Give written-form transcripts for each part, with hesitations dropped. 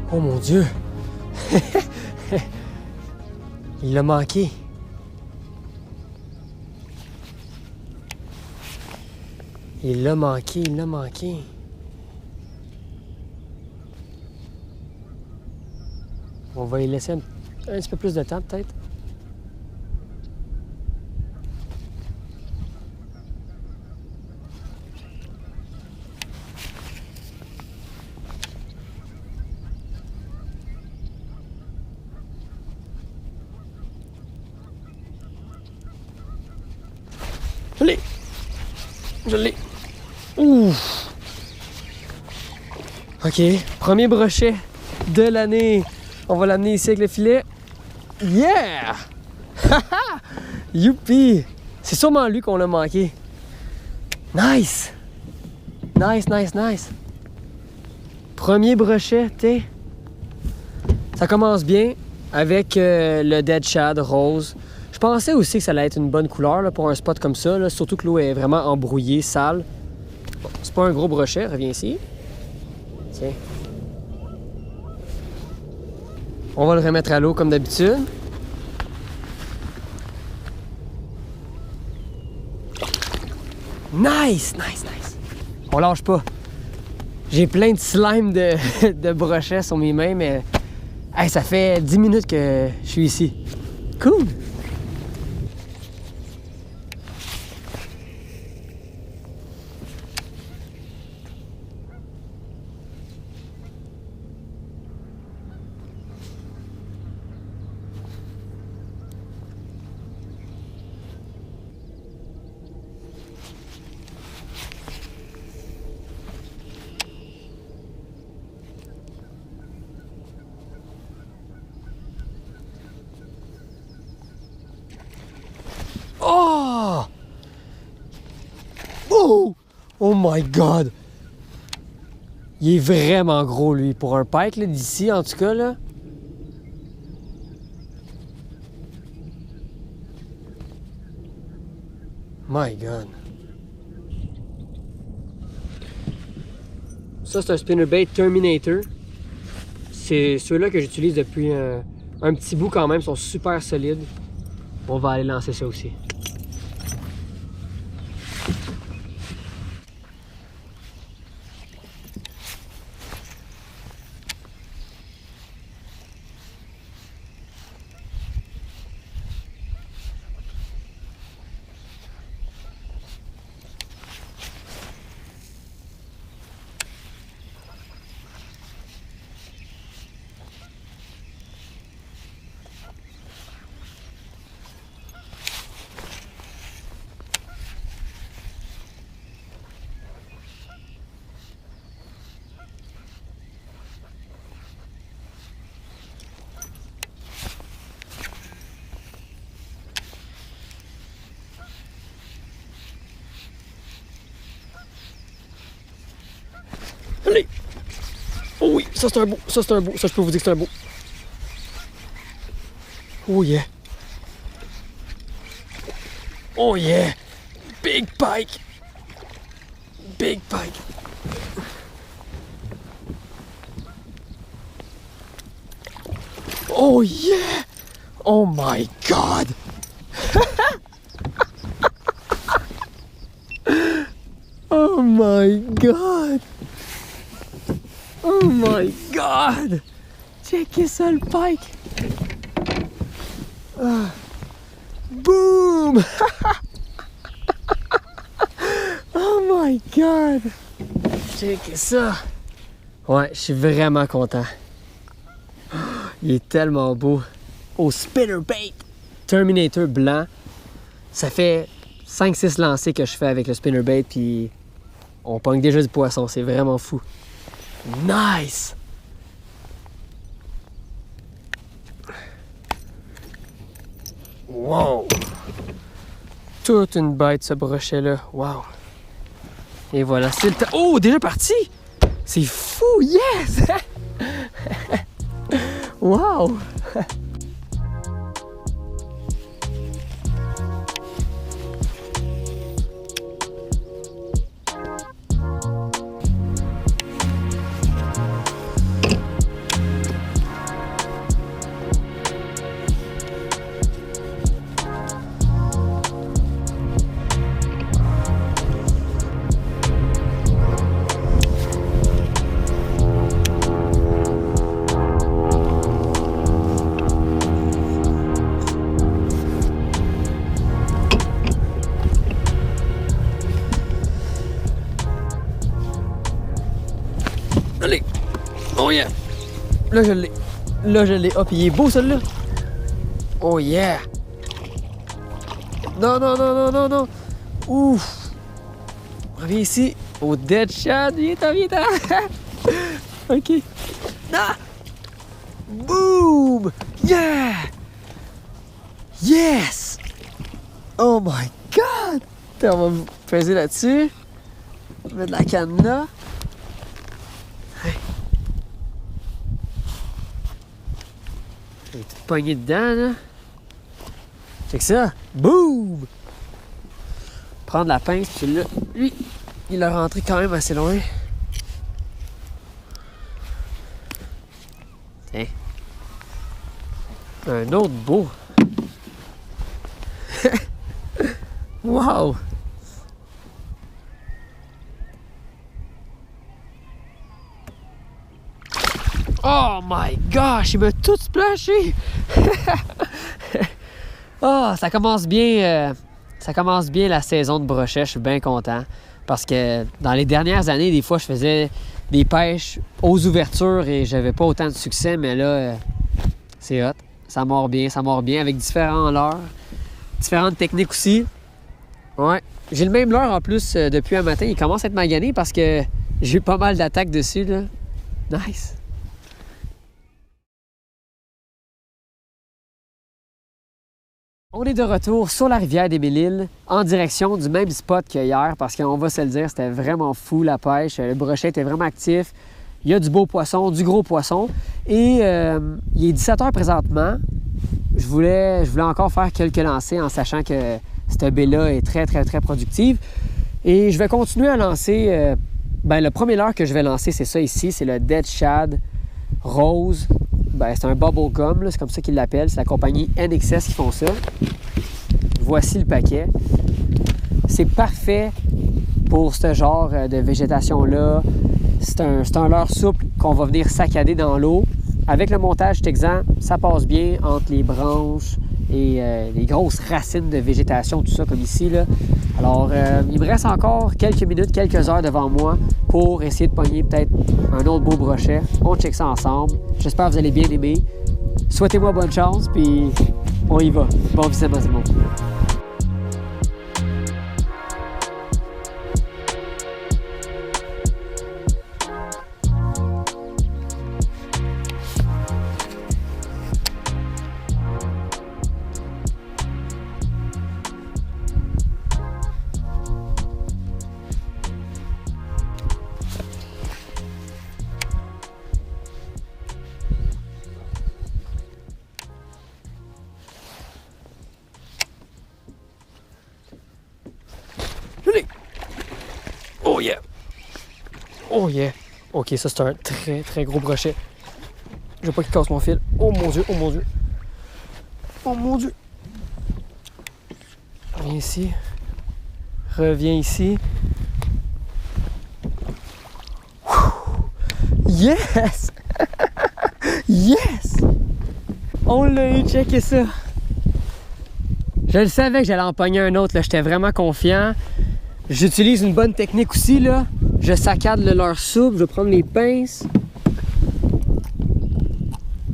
Oh mon Dieu! Il l'a manqué. Il l'a manqué, il l'a manqué. On va y laisser un petit peu plus de temps, peut-être. Je l'ai! Je l'ai! Ouf! OK, premier brochet de l'année. On va l'amener ici avec le filet. Yeah! Youpi! C'est sûrement lui qu'on l'a manqué. Nice! Nice, nice, nice. Premier brochet, t'es. Ça commence bien avec le Dead Shad rose. Je pensais aussi que ça allait être une bonne couleur là, pour un spot comme ça, là, surtout que l'eau est vraiment embrouillée, sale. Bon, c'est pas un gros brochet, reviens ici. Tiens. On va le remettre à l'eau comme d'habitude. Nice, nice, nice. On lâche pas. J'ai plein de slime de brochets sur mes mains, mais hey, ça fait 10 minutes que je suis ici. Cool! Oh! Oh! Oh my God! Il est vraiment gros, lui. Pour un pike, là, d'ici, en tout cas, là. My God. Ça, c'est un spinnerbait Terminator. C'est ceux-là que j'utilise depuis un petit bout quand même. Ils sont super solides. On va aller lancer ça aussi. Allez! Oh oui, ça c'est un beau, ça c'est un beau, ça je peux vous dire que c'est un beau. Oh yeah! Oh yeah! Big pike! Big pike! Oh yeah! Oh my God! Oh my God! Oh my God! Checkez ça le pike! Ah. Boom! Oh my God! Checkez ça! Ouais, je suis vraiment content. Il est tellement beau. Au spinnerbait! Terminator blanc. Ça fait 5-6 lancers que je fais avec le spinnerbait, puis on pogne déjà du poisson. C'est vraiment fou. Nice! Wow! Toute une bête, ce brochet-là. Wow! Et voilà, c'est le temps. Oh, déjà parti! C'est fou! Yes! Wow! Là, je l'ai. Là, je l'ai. Hop, il est beau, celui-là. Oh, yeah. Non, non, non, non, non, non. Ouf. Reviens ici. Au dead shot. Viens-t'en, viens-t'en. OK. Ah. Boom. Yeah. Yes. Oh my God. Attends, on va me peser là-dessus. On va mettre la canne là. Il est tout pogné dedans, là. Check ça. Boom! Prendre la pince, puis là, lui, il a rentré quand même assez loin. Tiens. Un autre beau. Wow! Oh my gosh, il m'a tout splashé! Oh, ça commence bien la saison de brochet, je suis bien content. Parce que dans les dernières années, des fois, je faisais des pêches aux ouvertures et j'avais pas autant de succès, mais là, c'est hot. Ça mord bien avec différents leurres, différentes techniques aussi. Ouais. J'ai le même leurre en plus depuis un matin. Il commence à être magané parce que j'ai eu pas mal d'attaques dessus, là. Nice! On est de retour sur la rivière des Belle-Îles, en direction du même spot que hier, parce qu'on va se le dire, c'était vraiment fou la pêche. Le brochet était vraiment actif. Il y a du beau poisson, du gros poisson. Et il est 17h présentement. Je voulais encore faire quelques lancers en sachant que cette baie-là est très, très, très productive. Et je vais continuer à lancer. Le premier leurre que je vais lancer, c'est ça ici. C'est le Dead Shad Rose. C'est un bubble gum, c'est comme ça qu'ils l'appellent. C'est la compagnie NXS qui font ça. Voici le paquet. C'est parfait pour ce genre de végétation-là. C'est un leurre souple qu'on va venir saccader dans l'eau. Avec le montage texan, ça passe bien entre les branches et les grosses racines de végétation, tout ça comme ici, là. Alors, il me reste encore quelques minutes, quelques heures devant moi pour essayer de pogner peut-être un autre beau brochet. On check ça ensemble. J'espère que vous allez bien aimer. Souhaitez-moi bonne chance, puis on y va. Bon visionnement, tout le monde. Oh yeah! Oh yeah! Ok, ça c'est un très très gros brochet. Je veux pas qu'il casse mon fil. Oh mon dieu, oh mon dieu. Oh mon dieu. Viens ici. Reviens ici. Yes! Yes! On l'a eu, checké ça. Je le savais que j'allais en pogner un autre, là. J'étais vraiment confiant. J'utilise une bonne technique aussi, là. Je saccade le leurre souple, je vais prendre les pinces.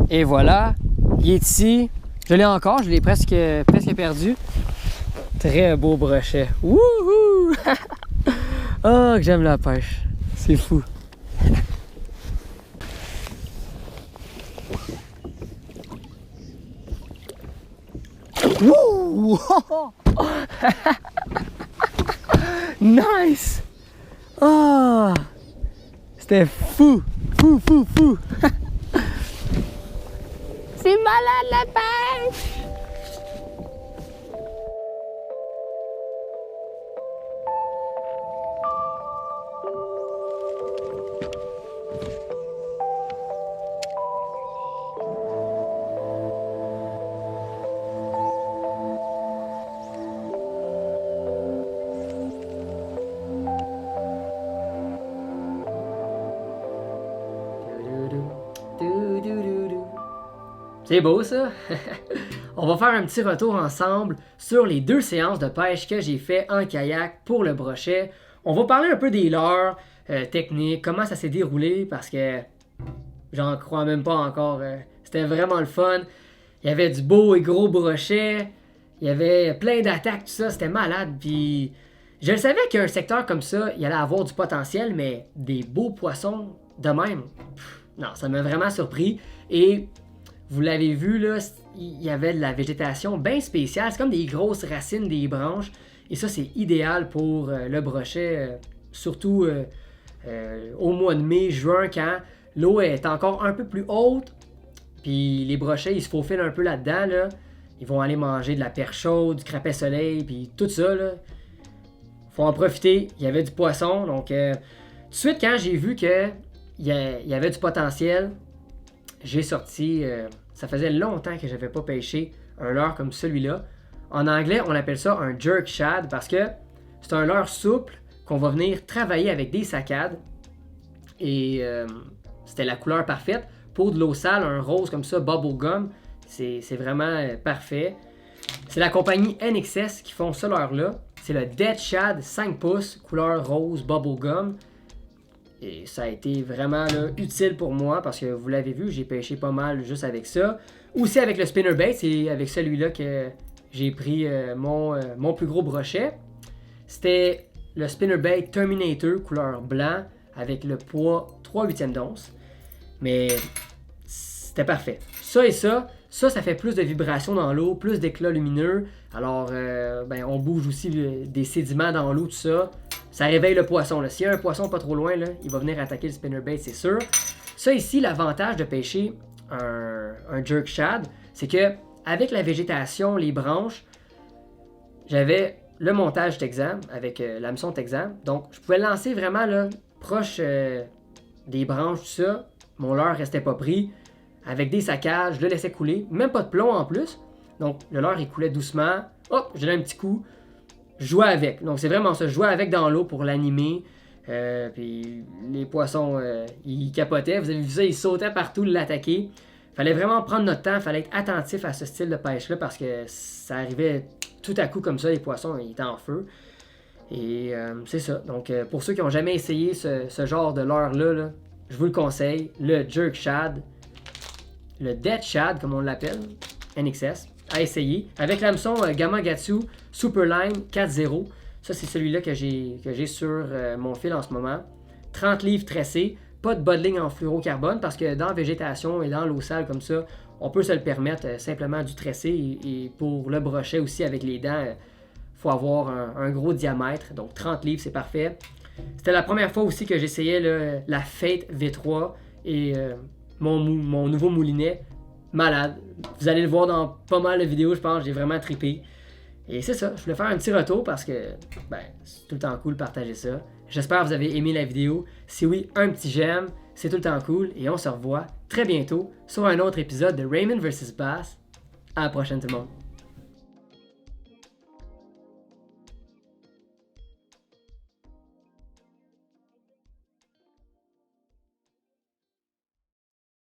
Et voilà, il est ici. Je l'ai encore, je l'ai presque perdu. Très beau brochet. Wouhou! Oh, que j'aime la pêche. C'est fou. Wouh! Nice! Oh! C'était fou! Fou, fou, fou! C'est malade la pêche! C'est beau ça! On va faire un petit retour ensemble sur les 2 séances de pêche que j'ai fait en kayak pour le brochet. On va parler un peu des leurres, techniques, comment ça s'est déroulé parce que j'en crois même pas encore. C'était vraiment le fun. Il y avait du beau et gros brochet. Il y avait plein d'attaques, tout ça. C'était malade. Puis je le savais qu'un secteur comme ça, il allait avoir du potentiel, mais des beaux poissons de même. Non, ça m'a vraiment surpris. Et vous l'avez vu, là, il y avait de la végétation bien spéciale. C'est comme des grosses racines des branches. Et ça, c'est idéal pour le brochet, surtout au mois de mai, juin, quand l'eau est encore un peu plus haute. Puis les brochets, ils se faufilent un peu là-dedans. Là. Ils vont aller manger de la perche chaude, du crapet soleil, puis tout ça. Là. Faut en profiter. Il y avait du poisson. Donc, tout de suite, quand j'ai vu qu'il y avait du potentiel, j'ai sorti. Ça faisait longtemps que j'avais pas pêché un leurre comme celui-là. En anglais, on appelle ça un jerk shad parce que c'est un leurre souple qu'on va venir travailler avec des saccades. Et c'était la couleur parfaite. Pour de l'eau sale, un rose comme ça, bubblegum, c'est vraiment parfait. C'est la compagnie NXS qui font ce leurre-là. C'est le Dead Shad 5 pouces, couleur rose, bubblegum. Et ça a été vraiment là, utile pour moi parce que vous l'avez vu, j'ai pêché pas mal juste avec ça. Aussi avec le spinnerbait, c'est avec celui-là que j'ai pris mon plus gros brochet. C'était le spinnerbait Terminator couleur blanc avec le poids 3/8 d'once. Mais c'était parfait. Ça et ça fait plus de vibrations dans l'eau, plus d'éclats lumineux. Alors, on bouge aussi des sédiments dans l'eau, tout ça. Ça réveille le poisson. Là. S'il y a un poisson pas trop loin, là, il va venir attaquer le spinnerbait, c'est sûr. Ça ici, l'avantage de pêcher un jerk shad, c'est que avec la végétation, les branches, j'avais le montage Texan avec l'hameçon Texan. Donc, je pouvais lancer vraiment là, proche des branches, tout ça. Mon leurre restait pas pris. Avec des saccades, je le laissais couler. Même pas de plomb en plus. Donc, le leurre, il coulait doucement. Hop, je donnais un petit coup. Je jouais avec. Donc, c'est vraiment ça. Je jouais avec dans l'eau pour l'animer. Puis, les poissons, ils capotaient. Vous avez vu ça, ils sautaient partout, l'attaquer. Fallait vraiment prendre notre temps. Fallait être attentif à ce style de pêche-là parce que ça arrivait tout à coup comme ça. Les poissons, ils étaient en feu. Et c'est ça. Donc, pour ceux qui n'ont jamais essayé ce genre de leurre-là, là, je vous le conseille. Le jerk shad. Le Dead Shad, comme on l'appelle, NXS, à essayer. Avec l'hameçon Gamakatsu Superline 4.0. Ça, c'est celui-là que j'ai sur mon fil en ce moment. 30 livres tressés. Pas de bottling en fluorocarbone parce que dans la végétation et dans l'eau sale comme ça, on peut se le permettre simplement du tressé. Et pour le brochet aussi avec les dents, il faut avoir un gros diamètre. Donc 30 livres, c'est parfait. C'était la première fois aussi que j'essayais la Fate V3 et mon nouveau moulinet. Malade. Vous allez le voir dans pas mal de vidéos, je pense. J'ai vraiment trippé. Et c'est ça. Je voulais faire un petit retour parce que c'est tout le temps cool de partager ça. J'espère que vous avez aimé la vidéo. Si oui, un petit j'aime. C'est tout le temps cool. Et on se revoit très bientôt sur un autre épisode de Raymond vs Bass. À la prochaine tout le monde.